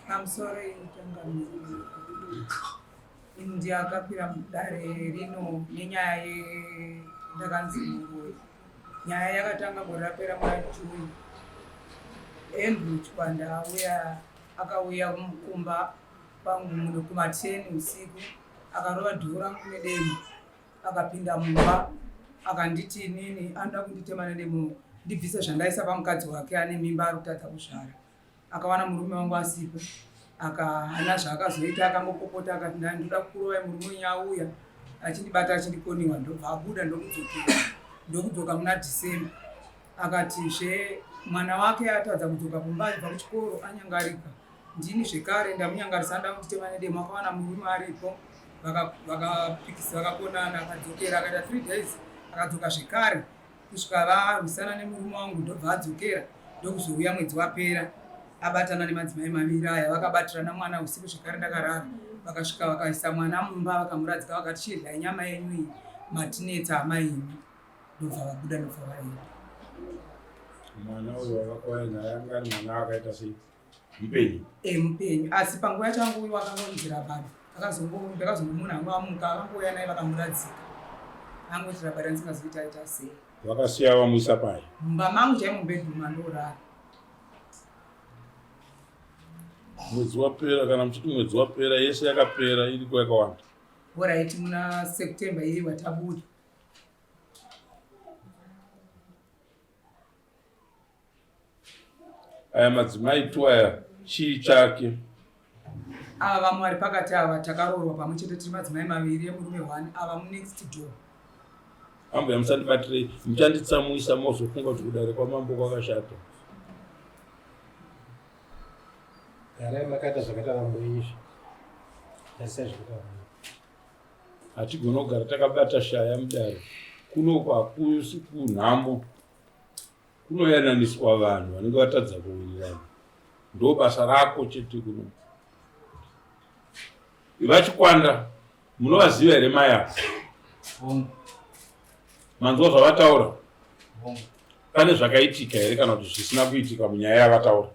I'm sorry, ndiakapira dare rino nenyaya ndakanzi muroyi. Nyaya yakatanga gore rapera muna Juni. Andrew chibanda akauya kumba pangu muno kuma 10 usiku akarova dhoo rangu nedemo akapinda mumba akanditi nini anoda kunditema nedemo ndibvise zvandaisa pamukadzi wake ane mimba ari kutadza kuzvara. Akawana murume wangu asipo akahana zvaakazoita akangopopota akati ndoda kukurovai murume wenyu auya achindibata achindikoniwa ndobva abuda ndokudzoka muna Dhisemba. Akatizve mwana wake atadza kudzoka kumba achibva kuchikoro anyangarika. Ndini zvekare ndamunyangarisa nda kunditema nedemo akawana murume aripo vakapikisa vakakonana akadzokera akaita 3 days akadzoka zvekare kusvika varwisana nemurume wangu ndobva adzokera ndokuzouya mwedzi wapera abatana nemadzimai maviri aya vakabatirana mwana usiku zvekare ndakarara vakasvika vakaisa mwana mumba vakamuradzika vakati chiryai nyama yenyu iyi matinetsa amai imi ndobva vabuda ndobva vaenda. Mwana uyo wakauya nyaya ngani mwana akaita sei mupenyu? Mupenyu asi panguva changu wakangonzira baba ndakazongomuna hangu amuka akangouya naye vakamuradzika angoitira bada ndisingazoita aita sei. Vakasiya vamuisa pai? Mumba mangu chaimo mubedroom andorara. Mwedzi wapera kana muchiti mwedzi wapera yese yakapera iriko yakawanda. Alright, muna September iyi watabuda. Aya madzimai tu aya chii chake? Ava vamwe vari pakati ava takaroorwa pamwe chete tiri madzimai maviri emurume 1 ava munext door. Ambuya musandibatirei muchanditsamuisa mozofunga kuti kudare kwamambo kwakashata. Garai makaita zvakaita mambo izvi. Asi zvakaita. Hatigona kugara takabata shaya mudare. Kunopa kusiku nhamo. Kunoyananiswa vanhu vanenge vatadza kuwirirana. Ndo basa rako chete kuno. Vachikwanda munovaziva here mai avo? Manzwa zvavataura? Pane zvakaitika here kana kuti zvisina kuitika munyaya yavataura?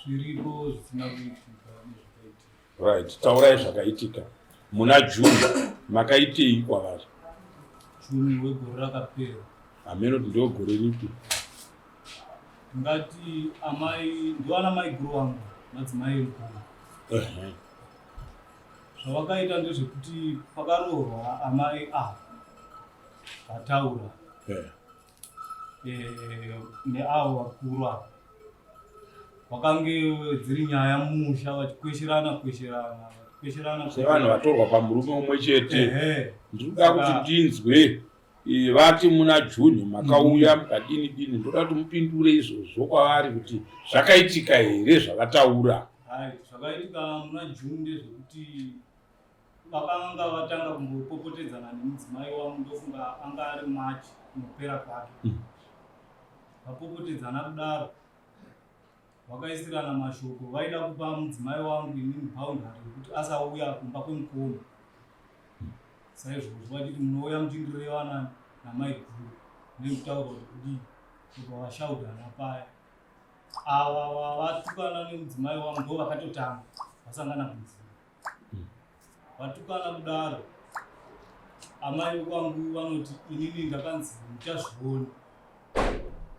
Zviripo zvisina kuitika. Right, taurai zvakaitika. Muna Juni makaitei kwavari? Juni wegore rakapera. Ameno ndio gore ripi? Ngati amai ndiwana mai guru wangu madzimai mukuru. Zvavakaita ndezvekuti pakarohwa amai vataura neavo vakuru avo vakange dziri nyaya musha vachikwesherana sevanhu vatorwa pamurume umwe chete. Ndinoda kuti ndinzwe vati muna Juni makauya mukadini ndoda kuti mupindure izvozvo kwavari kuti zvakaitika here zvavataura. Zvakaitika muna Juni ndezvekuti vakanga vatanga kumbopopotedzana nemudzimai wangu ndofunga anga ari March kunopera kwake. Vapopotedzana kudaro vakaisirana mashoko vaida kupa mudzimai wangu inini boundary yekuti asauya kumba kwemukoma. Saizvozvo vachiti munouya muchindirevana namai guru nekutaura kuti vashaudhana paya. Ava vatukana nemudzimai wangu ndo vakatotanga vasangana kudzima. Vatukana kudaro amai wangu vanoti inini ndakanzi muchazviona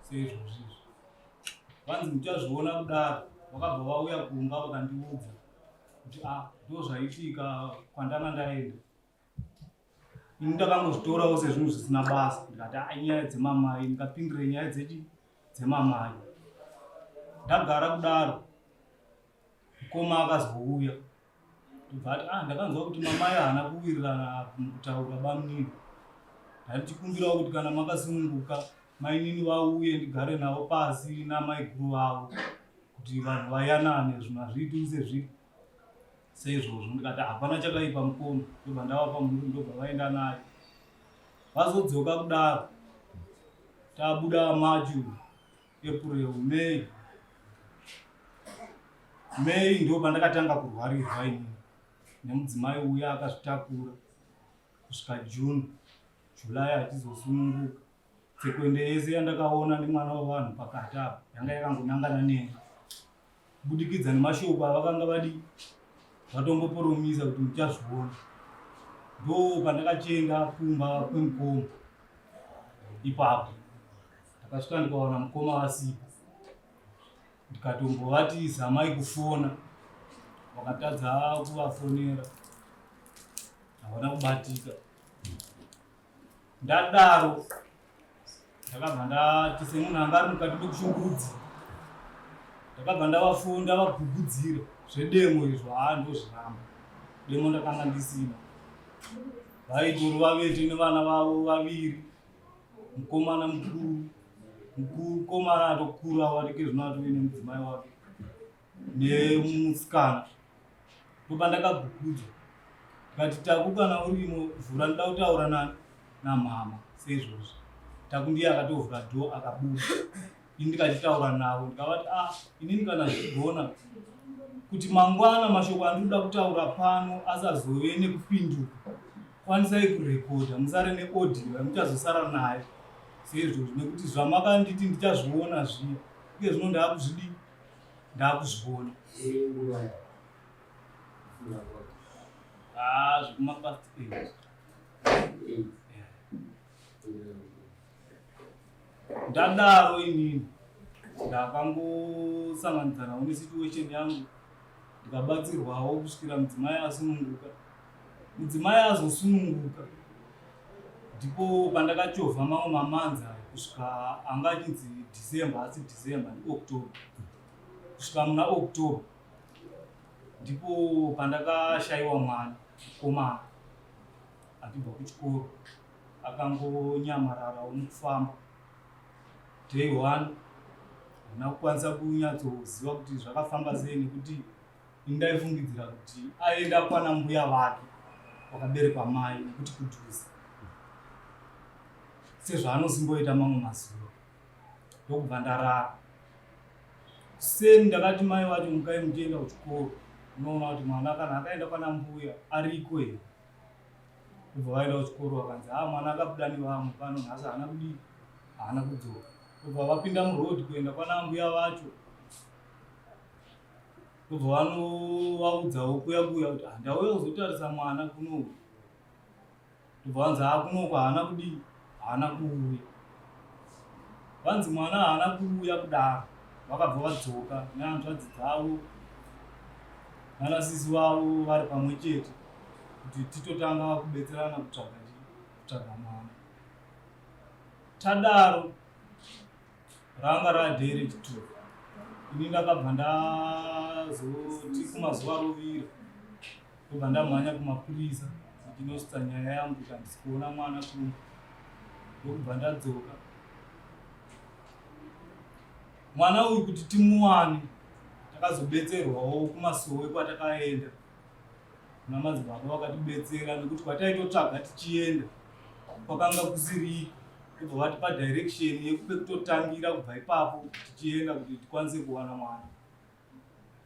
seizvozvo. Vanzi muchazviona kudaro vakabva vauya kumba vakandiudza kuti ndo zvaitika kwandanga ndaenda. Ini ndakangozvitorawo sezvinhu zvisina basa ndikati inyaya dzemamai ndikapindire nyaya dzemamai. Ndagara kudaro mukoma akazouya ndibvati ndakanzwa kuti mamai haana kuwirirana mukutaura bamunini. Ndatichikumbirawo kuti kana makasununguka mainini vauye ndigare navo pasi namai guru vavo kuti vanhu vayanane zvinhu hazviiti sezviri. Seizvozvo ndikati hapana chakaipa mukoma ndobva ndavapa munhu ndobva vaenda naye. Vazodzoka kudaro tabuda March, April, May ndo pandakatanga kurwarirwa inini nemudzimai uya akazvitakura kusvika June, July achizosununguka. Sekwende yese yandakaona nemwana wavanhu pakati apa yanga yakangonangana neni. kubudikidza nemashoko avakanga vatomboporomisa kuti muchazviona. Ndo pandakachenga kumba kwemukoma ipapo ndakasvika ndikaona mukoma vasipo, ndikatombovati zamai kufona, vakatadza kuvafonera, havana kubatika. Ndadaro ndakabva ndati semunhu anga ari mukati mekushungurudza, ndakabva ndavafunda vagugudzira zvedemo izvo. Ndozviramba demo ndakanga ndisina. Vaitoro vavete nevana vavo vaviri, mukomana mukuru, mukomana atokura watike zvino atove nemudzimai wake nemusikana. Ndoba ndakagugudzwa ndikati taku kana urimo vhura ndoda kutaura namama seizvozvo. Taku ndiye akatovhura dho akabuda. Ini ndikachitaura navo ndikavati inini kana zvigona kuti mangwana mashoko andinoda kutaura pano asazove nekupinduka, kwanisai kurekodha, musare neaudio yamuchazosara nayo seizvozvo, nekuti zvamakanditi ndichazviona zviya uye zvino ndaakuzvidi ndaakuzviona. Zvekumapast 8 ndadaro inini ndakangosanganidzanawo nesituation yangu, ndikabatsirwawo kusvikira mudzimai asununguka. Mudzimai azosununguka ndipo pandakachovha mamwe mamanza kusvika anga achinzi December, asi December ndiOctober, kusvika muna October ndipo pandakashayiwa mwana mukomana achibva kuchikoro, akangonyamararawo mukufamba. Day 1 handina kukwanisa kunyatsoziva kuti zvakafamba sei, nekuti indaifungidzira kuti aenda kwana mbuya vake wakaberekwa mai nekuti kudhuze sezvaanosimboita mamwe mazuva. Ndokubva ndarara. Seni ndakati mai vacho mukai muchienda kuchikoro, unoona kuti mwana kana akaenda kwana mbuya ariko here. Kubva vaenda kuchikoro vakanzi mwana akabuda nevamwe pano nhasi haana kudii, haana kudzoka. Kubva vapinda murodhi kuenda kwana mbuya vacho, kubva vanovaudzawo kuya kuti ndauya kuzotarisa mwana kunoku. Kubva vanzi kunoku haana kudii, haana kuuya. Vanzi mwana haana kuuya kudaro, vakabva vadzoka nehanzvadzi dzavo nanasisi vavo vari pamwe chete kuti titotanga kubetserana kutsvaga mwana. Tadaro ranga radhee rechitoro. Ini ndakabva ndazoti kumazuva rovira, ndobva ndamhanya kumapurisa ndichinosvitsa nyaya yangu kuti handisi kuona mwana kumba. Ndokubva ndadzoka. Mwana uyu kuti timuwane takazobetserwawo kumasowe kwatakaenda. Kuna madzibaba vakatibetsera nekuti kwataitotsvaga tichienda kwakanga kusiri, ndobva vatipa direction yekutotangira kubva ipapo tichienda kuti tikwanise kuwana mwana.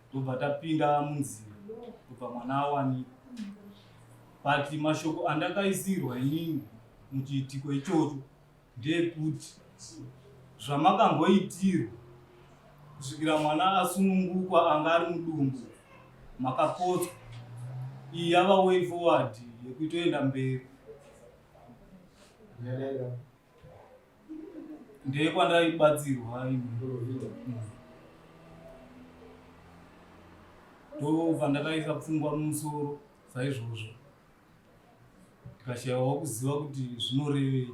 Ndobva tapinda munzira, ndobva mwana awanikwa. But mashoko andakaisirwa inini muchiitiko ichocho ndeyekuti zvamakangoitirwa kusvikira mwana asunungukwa anga ari mudumbu makakotswa, iyi yava way forward yekutoenda mberi. Ndeyekwandaibatsirwa ini. Ndobva ndakaisa pfungwa mumusoro saizvozvo, ndikashayiwawo kuziva kuti zvinorevei.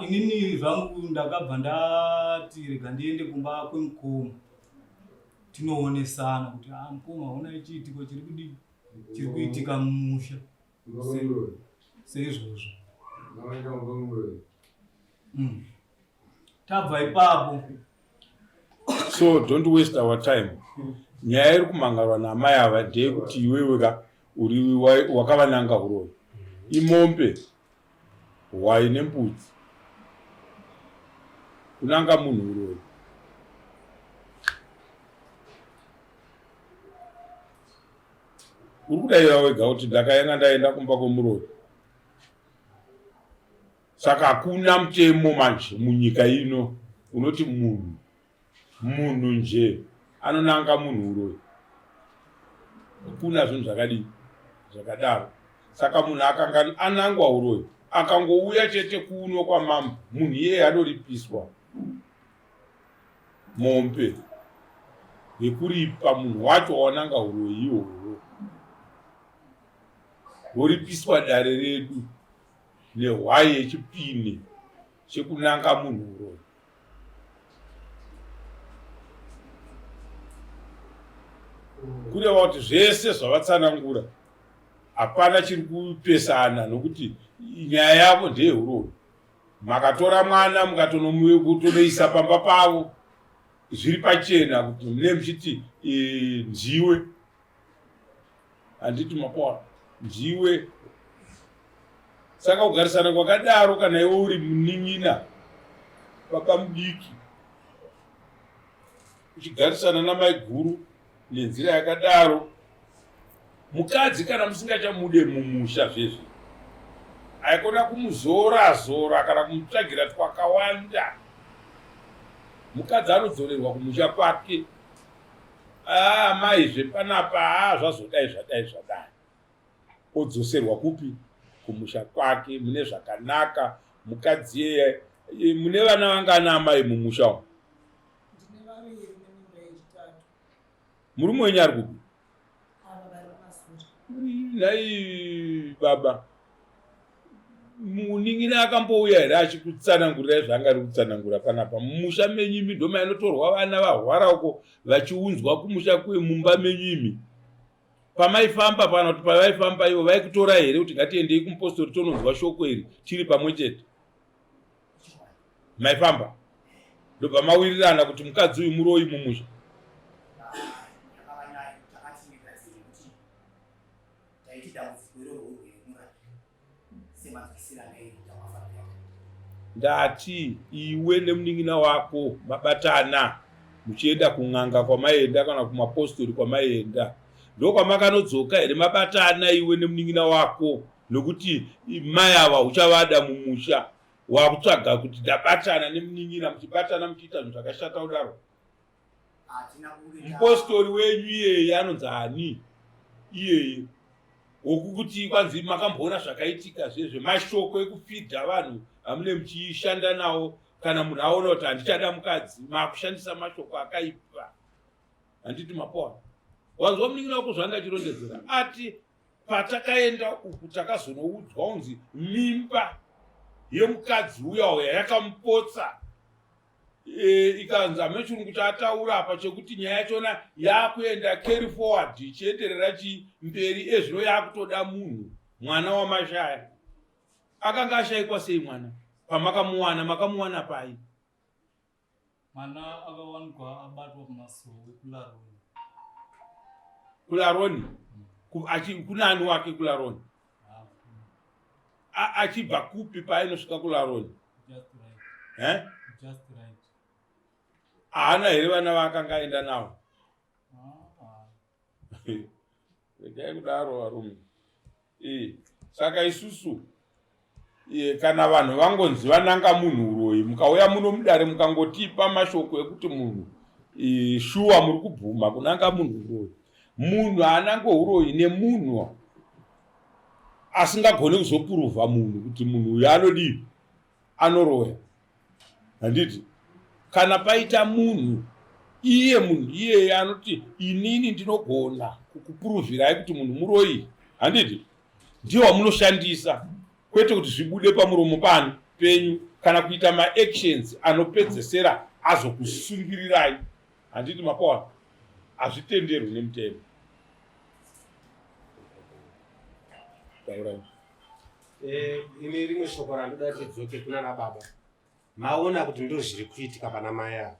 Inini zvangu ndakabva ndati rega ndiende kumba kwemukoma tinoonesana kuti mukoma hauna chiitiko chiri kuitika mumusha seizvozvo. Tabva ipapo. So don't waste our time. Nyaya iri kumangarwa namai ava ndeyekuti iwewe uri wakavananga uroro, imombe, hwai nembudzi, unanga munhu uroro. Uri kudayira wega kuti ndakaenda ndaenda kumba kwemuroyi. Saka hakuna mutemo manje munyika ino unoti munhu munhu nje anonanga munhu uroyi. Kuna zvinhu zvakadii zvakadaro. Saka munhu akanga anangwa uroyi akangouya chete kuno kwamambo, munhu iyeye anoripiswa mombe yekuripa munhu wacho waunanga uroyi ihwohwo. Woripiswa dare redu nehwai yechipini chekunanga munhu uroyi. Kureva kuti zvese zvavatsanangura hapana chiri kupesana, nokuti nyaya yavo ndeyeuroyi. Makatora mwana mukatonoisa pamba pavo zviri pachena kuti mune muchiti njiwe, handiti mapora njiwe. Saka kugarisana kwakadaro kana iwe uri munin'ina baba mudiki uchigarisana namai guru nenzira yakadaro, mukadzi kana musingachamude mumusha zvezvi haikona kumuzora kana kumutsvagira twakawanda. Mukadzi anodzorerwa kumusha kwake. Mai zvepanapa zvazodai zvadai, odzoserwa kupi? Kumusha kwake mune zvakanaka. Mukadzi yeye mune vana vangana mai mumusha umu? Murume wenyu ari kupi? Nai baba munin'ina akambouya here achikutsanangurirai zvaangari kutsanangura panapa? Mumusha menyimi ndoma inotorwa vana vahwara uko vachiunzwa kumusha kwemumba menyimi. Pamaifamba pana kuti pavaifamba ivo vaikutora here kuti ngatiendei kumupostori tononzwa shoko iri tiri pamwe chete? Maifamba ndobva mawirirana kuti mukadzi uyu muroyi mumusha. Ndati iwe nemunin'ina wako mabatana muchienda kun'anga kwamaenda kana kumapostori kwamaenda, ndokwamakanoodzoka here mabatana iwe nemunin'ina wako? Nokuti mai ava uchavada mumusha, wakutsvaga kuti ndabatana nemunin'ina, muchibatana muchiita zvinhu zvakashata kudaro. Mupostori wenyu iyeye anonzi hani iyeye wokuti kwanzi makamboona zvakaitika zvezvemashoko ekufidha vanhu hamune muchishanda nawo. Kana munhu aona kuti handichada mukadzi makushandisa mashoko akaipa, handiti mapoa. Wanzwa munin'ina wako zvanga achirondedzera ati patakaenda uku takazonoudzwa unzi mimba yemukadzi uya yakamupotsa. Ikanzi hamechirungu chaataura apa chekuti nyaya yachona yakuenda carry forward ichienderera chimberi, ezvino yakutoda munhu mwana wamashaya. Akanga ashayikwa sei mwana? Pamakamuwana makamuwana pai? Mwana akawanikwa abatwa kumasoro kularoni. Kularoni? Kunani wake kularoni? Achibva kupi painosvika kularoni? Just right. Just right. Haana here vana vaakanga aenda navo? Regai kudaro varume. Saka isusu kana vanhu vangonzi vananga munhu uroyi, mukauya muno mudare mukangotipa mashoko ekuti munhu shuwa muri kubvuma kunanga munhu uroyi. Munhu ananga uroyi nemunhu asingagoni kuzopuruvha munhu kuti munhu uyu anodii, anoroya. Handiti kana paita munhu iyeye anoti inini ndinogona kukupuruvhirai kuti munhu muroyi, handiti ndiwo wamunoshandisa, kwete kuti zvibude pamuromo panu penyu kana kuita maactions anopedzesera azokusungirirai. Handiti mapoa, hazvitenderwi nemutemo. Ine rimwe shoko randoda tidzoke kuna nababa. Maona kuti ndo zviri kuitika pana mai avo.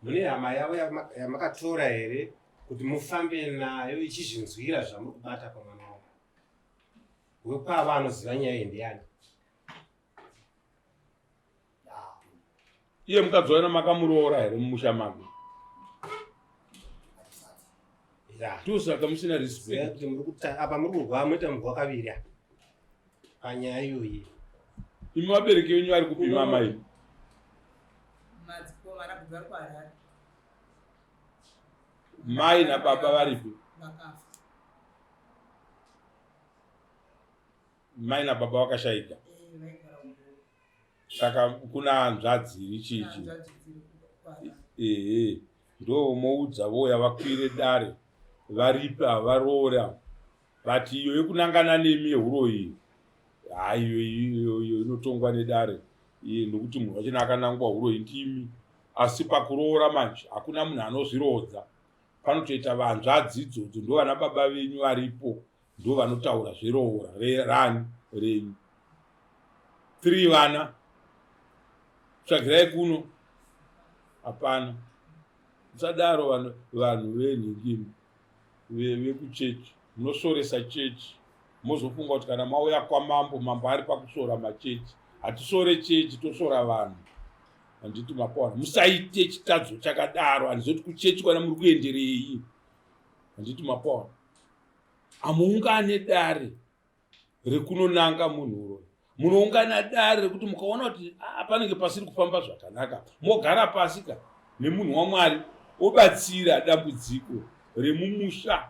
Mune hama yavo yamakatora here kuti mufambe nayo ichizvinzwira zvamuri kubata pamwana wavo? Wekwava anoziva nyaya iyi ndiani? Iye mukadzi wena makamuroora here mumusha mako? Tusaka musina respect. Apa muri kurwa muita mugwa kaviri panyaya iyoyi. Imi vabereki venyu vari kupi mama imi? Madzikoma arabva kwarara. mai nababa varipi? Vakafa. Mai nababa vakashayika. Vaigara umboo. Saka kuna hanzvadzi chichi. Ndo moudza voya vakwire dare varipa varora vati iyo yekunangana nemi yehuro iyi iyo inotongwa nedare nokuti munhu wachina akanangwa huro iyi ndimi. Asi pakuroora manje hakuna munhu anozvirodza. Panotoita vanzvadzi idzodzo ndo vana baba venyu varipo ndo vanotaura zveroora rani renyu. 3 vana tsvagirai kuno. Hapana. Musadaro vanhu venhingini vekuchechi. Munosoresa chechi. Mozofunga kuti kana mauya kwamambo, mambo ari pakusora machechi. Hatisore chechi, tosora vanhu. Handiti mapawana. Musaite chitadzo chakadaro. Handizoti kuchechi kwana muri kuenderei. Handiti mapawana. Hamuungane dare rekunonanga munhu uroyi. Munoungana dare rekuti mukaona kuti panenge pasiri kufamba zvakanaka, mogara pasika nemunhu waMwari obatsira dambudziko remumusha,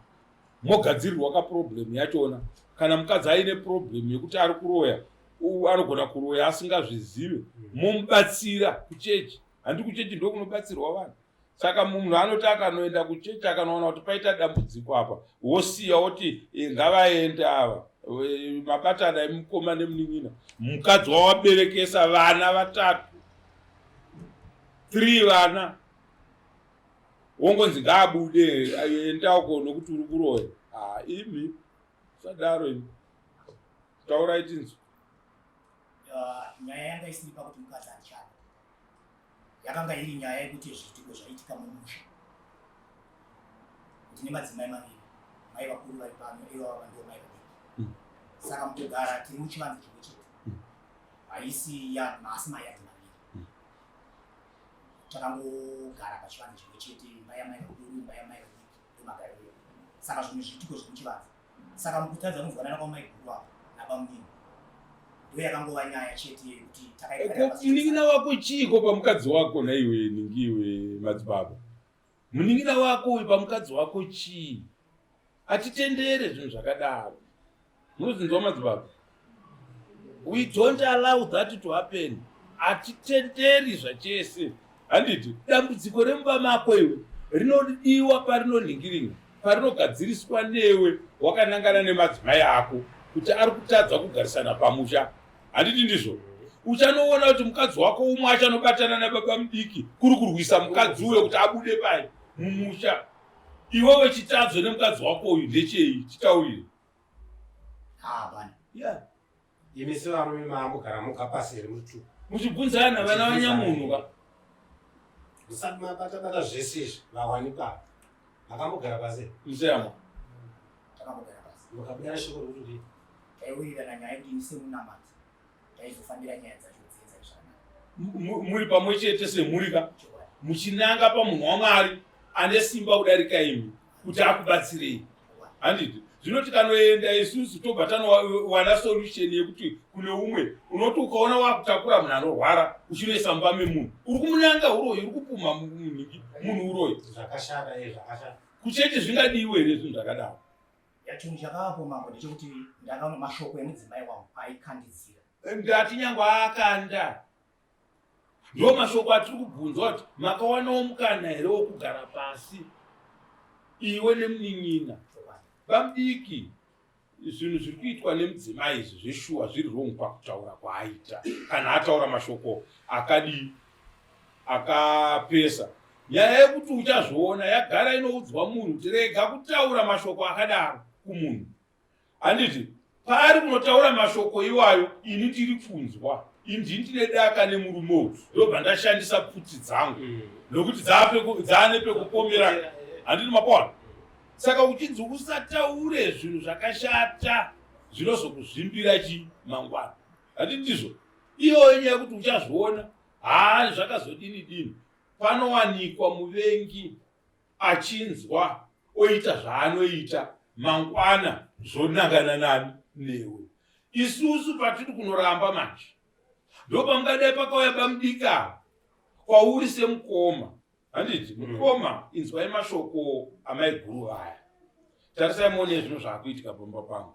mogadzirirwa kaproblemu yachona. Kana mukadzi aine problemu yekuti ari kuroya, anogona kuroya asingazvizive, momubatsira kuchechi. Handi kuchechi ndo kunobatsirwa vanhu. Saka munhu anoti akanoenda kuchechi akanoona kuti paita dambudziko apa, wosiya woti ngavaende ava mabatana emukoma nemunin'ina. Mukadzi wawaberekesa vana 3, 3 vana. Wongonzi ngaabude endako nokuti uri kuroya. Imi sadaro imi. Taurai tinzwi. Nyaya yanga isiri pakuti mukadzi achada. Yakanga iri nyaya yekuti zviitiko zvaitika mumusha. Tine madzimai maviri. Mai vakuru vari pano, ivo ava ndivo mai vadiki. Saka mutogara tiri muchivanze chimwe chete. Haisi asi mai ati maviri. Takangogara pachivanze chimwe chete, mai amai vakuru, mai amai vadiki, ndomagariro. Saka zvimwe zviitiko zvemuchivanze. Saka mukutadza munozwanana kwamai guru apa nabamunini. Yakangova nyaya chete yekuti takaigara. Munin'ina wako chiiko pamukadzi wako naiwe ningiwe madzibaba? Munin'ina wako pamukadzi wako chii? Atitendere zvinhu zvakadaro. Munozinzwa madzibaba? We don't allow that to happen. Atitenderi zvachese. Handiti dambudziko remumba mako iwe rinodiwa parinonhingiringa, parinogadziriswa newe wakanangana nemadzimai ako kuti ari kutadza kugarisana pamusha. Handiti ndizvo? Uchanoona kuti mukadzi wako umwe achanobatana nababa mudiki kuri kurwisa mukadzi uyo kuti abude pai mumusha. Iwewe chitadzo nemukadzi wako uyu ndechei? Chitaurire. Bana. Imi sevarume maambogara mukapasi here mutu. Muchibvunzana vana vanyamunhu ka. Musati mabata zvese izvi vawanikwa. Makambogara pasi. Musema. Takambogara pasi. Mukabuda shoko rokuti taiwirirana nyaya yekuti imi semunamati taizofambira nyaya dzacho dzenza zvakanaka. Muri pamwe chete semuri ka. Muchinanga pamunhu waMwari ane simba kudarika imi kuti akubatsirei. Handiti zvinoti kanoenda isusu tobva tanowana solution yekuti kune umwe unoti ukaona wakutakura munhu anorwara uchinoisa mumba memunhu uri kumunanga uroyi, uri kupuma munhu uroyi. zvakashata zvakashata. Kuchechi zvingadiwe here zvinhu zvakadaro. Chinhu chakapo mambo ndechekuti ndakaona mashoko emudzimai wangu aikandidzira. Ndati nyangwe akanda. Ndo mashoko atiri kubvunzwa kuti makawanawo mukana here wokugara pasi iwe nemunin'ina bamudiki. Zvinhu zviri kuitwa nemudzimai izvi zveshuwa zviri wrong pakutaura kwaaita. Kana ataura mashoko akapesa, nyaya yekuti uchazviona yagara inoudzwa munhu kuti rega kutaura mashoko akadaro kumunhu. Handiti pari kunotaura mashoko iwayo ini ndiri kunzwa, ini ndine daka nemurume uyu, ndobva ndashandisa pfuti dzangu nokuti dzaane pekupomera. Handiti mapawana. Saka uchinzi usataure zvinhu zvakashata zvinozokuzvimbira chimangwana. Handiti ndizvo? Iyoyo nyaya yekuti uchazviona zvakazodini panowanikwa muvengi achinzwa oita zvaanoita mangwana zvonangana nani newe. Isusu patiri kunoramba manje ndopamungadai pakauya bamudika kwauri semukoma handiti mukoma inzwai mashoko amaiguru aya. Tarisai muone zvino zvaakuitika pamba pangu.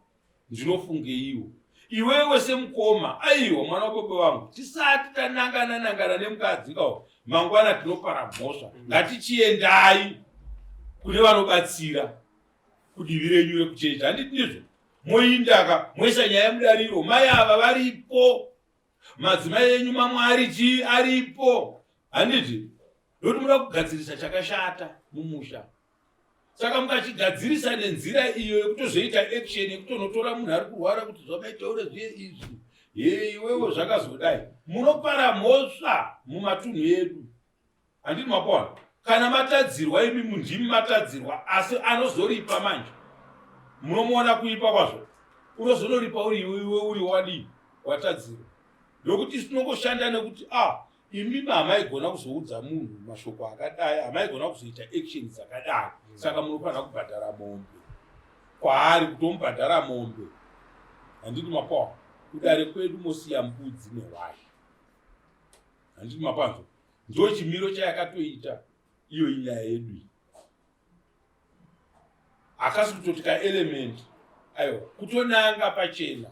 Ndinofungeiwo iwewe semukoma, aiwa mwana wababa wangu, tisati tanangana nemukadzi kawo mangwana tinopara mhosva. Ngatichiendai kune vanobatsira kudivi renyu rekuchecha. Handiti ndizvo? Moindaka moisa nyaya yemudariro. Mai ava varipo, madzimai enyu mamwe aripo. Handiti ndokuti muda kugadzirisa chakashata mumusha. Saka mukachigadzirisa nenzira iyo yekutozoita action yekutonotora munhu ari kurwara kuti zvakaitaura zviye izvi, iwewe zvakazodai, munopara mhosva mumatunhu edu. Handiti mapona? Kana matadzirwa imi mundimi matadzirwa, asi anozoripa manje munomuona kuipa kwazvo. Unozonoripa uri iwe uri wadi watadzirwa. Ndokuti tinongoshanda nekuti imi hamaigona kuzoudza munhu mashoko akadai, hamaigona kuzoita action dzakadai. Saka munofanira kubhadhara mombe kwaari, kutomubhadhara mombe. Handiti mapawa? Kudare kwedu mosiya mbudzi nehwai. Handiti mapanzo? Ndo chimiro chayakatoita iyo inyaya yedu. Akasi kutoti ka element aiwa kutonanga pachena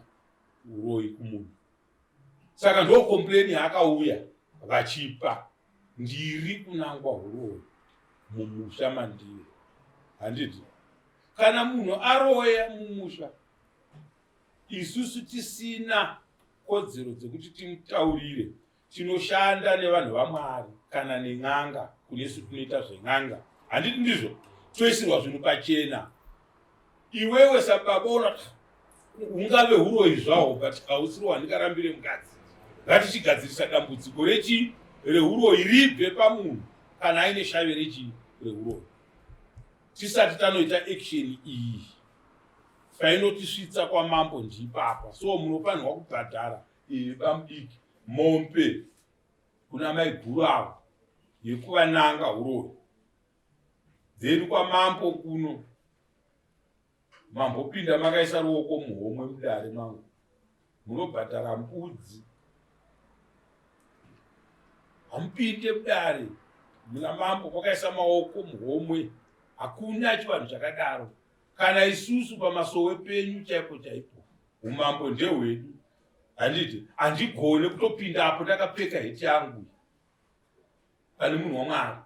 uroyi kumunhu. Saka ndo complain yakauya vachipa ndiri kunangwa uroyi mumusha mandiri. Handiti kana munhu aroya mumusha, isusu tisina kodzero dzekuti timutaurire, tinoshanda nevanhu vaMwari kana nen'anga kunesu tunoita zven'anga. Handiti ndizvo? Toisirwa zvinhu pachena. Iwewe sababona ungave uroyi zvawo, but hausiriwa ndikarambire mukadzi. Ngatichigadzirisa dambudziko reuroyi ribve pamunhu kana aine shavi reuroyi. Tisati tanoita action iyi painotisvitsa kwamambo ndipapa. So munofanirwa kubhadhara bamudiki mombe kuna maiguru avo yekuvananga uroyi. Then kwamambo kuno mambopinda makaisa ruoko muhomwe mudare mangu, munobhadhara mbudzi. Hamupinde mudare muna mambo kwakaisa maoko muhomwe. Hakuna chivanhu chakadaro. Kana isusu pamasowe penyu chaipo chaipo, umambo ndehwedu. Handiti handigone kutopindapo ndakapfeka heti yangu pane munhu waMwari,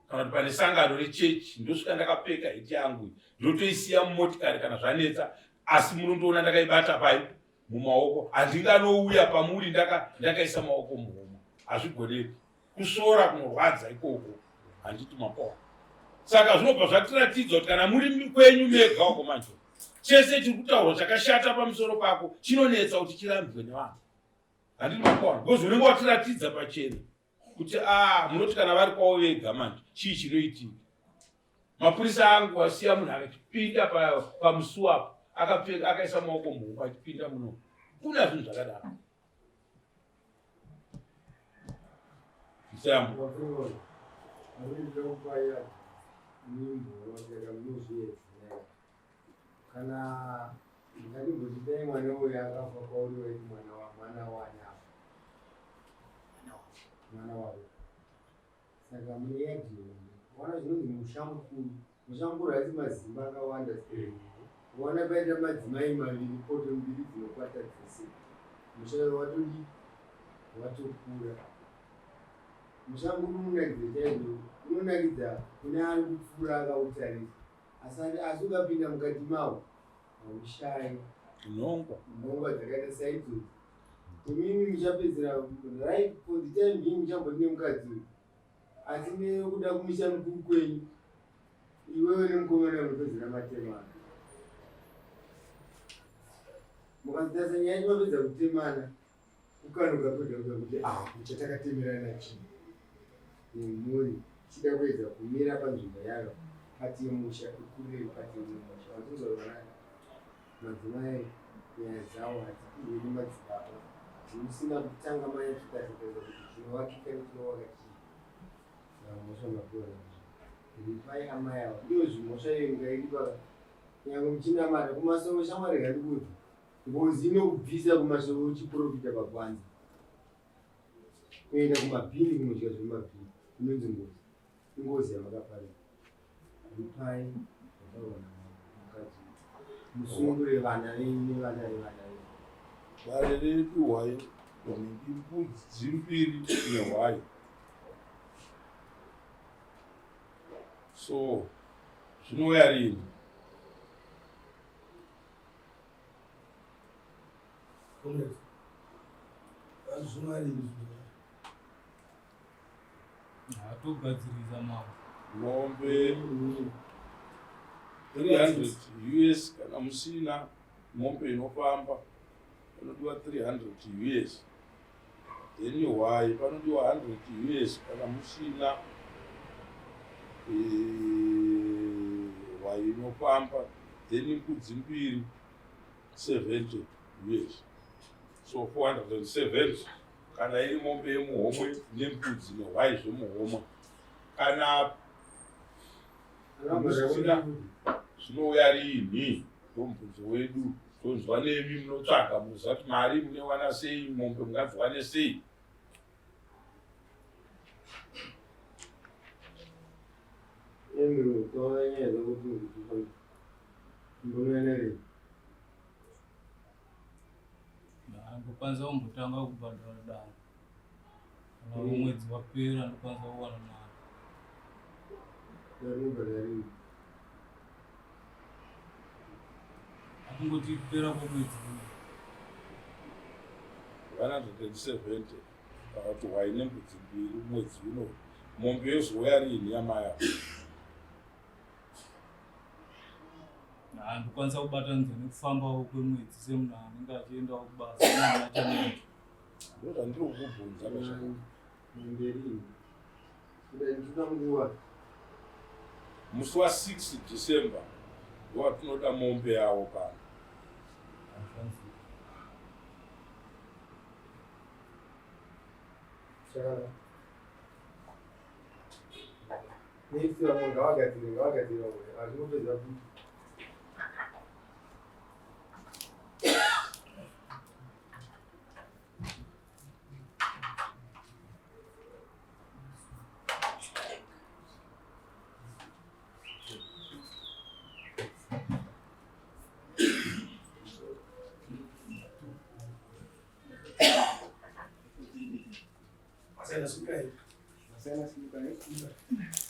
kana kuti pane sangano rechechi ndosvika ndakapfeka heti yangu ndotoisiya mumotikari kana zvanetsa, asi munondoona ndakaibata pai mumaoko. Handinganouya pamuri ndakaisa maoko muhomwe. Hazvigoneki. Kusora kunorwadza ikoko. Handiti mapawa? Saka zvinobva zvatiratidzwa kuti kana muri kwenyu mega wako manje, chese chiri kutaurwa chakashata pamusoro pako chinonetsa kuti chirambwe nevanhu. Handiti mapawa? Because unenge watiratidza pachena kuti munoti kana vari kwavo vega manje chii chinoitika. Mapurisa angu asiya munhu akachipinda pamusuwapo akapfeka akaisa maoko muhomwe achipinda muno. Kuna zvinhu zvakadaro. Msambo. Kana ndingatimbotidai mwana uyu akafa kwauri mwana wayo. Saka muyedhi wana zvinonzi mushamburo asi mazimba akawanda sei. Wana paita madzimai maviri poto mbiri dzinokwata dzese. Mushayo watokura. Mushamburo unonakidza chaizvo, unonakidza kune ari kupfuura akautarisa. Asi ukapinda mukati mawo haushayi nhongwa dzakaita saidzodzo. Imimi muchapedzera right for the time being muchambodine mukadzi uyu, asi nekuda kumisha mukuru kwenyu iwewe nemukomana munopedzera matemana. Mukadzitasa nyaya chimapedza kutemana kukanuka kwega kuti chatakatemerana chii nemhuri chida kuedza kumira panzvimbo yayo pati yemusha ikurire pati yemusha. Watozorwana madzimai nyaya dzawo hadzipindwi nemadzibaba, musina kutanga mayachitaritedza kuti chinovakika nechinovaka chii mhosva mapora ripai amai avo ndiwo zvimhosva iyo ngairipa nyangwe muchinamata kumasoro shamwari ngandikuti ngozi inokubvisa kumasoro uchiprofita pagwanza kuenda kumabhini kunodya zvemabhini inonzi ngozi. ngozi yamakaparira rupai vakaona mukadzi musungure vana nevana Vale redu hwayo mbudzi dzimbiri nehwayo. So zvinouya rini? Hatogadzirisa mama Mombe 300 US kana musina mombe inofamba panodiwa 300 US. Then hwai panodiwa 100 US kana musina hwai inofamba. Then mbudzi mbiri 70 US. So 470 kana iri mombe yemuhomwe nembudzi nehwai zvemuhomwe. Kana musina zvinouya rini? Ndomubvunzo wedu. Tonzwa nemi munotsvaga muzati mari munewana sei, mombe mungadzwane sei? toanyedza kuti mbonoenere ndokwanisa kumbotanga kubhadhara dano kana mwedzi wapera ndokwanisa kuwana mari daribhadharini akungoti pera kwemwedzi 170 kuti hwai nembudzi mbiri mwedzi uno. Mombe yozouya rini yamaya? ndokwanisa kubatanidza nekufambawo kwemwedzi semunhu anenge achiendawo kubasa nachaneti. Ndozvandiri kukubvunza bashaka. momberini kudai ndina nguva Musi wa6 December ndowatinoda mombe yawo pano. saka next vamwe ngavagadzire azvinopedza kuti Masana sukai. masana simukai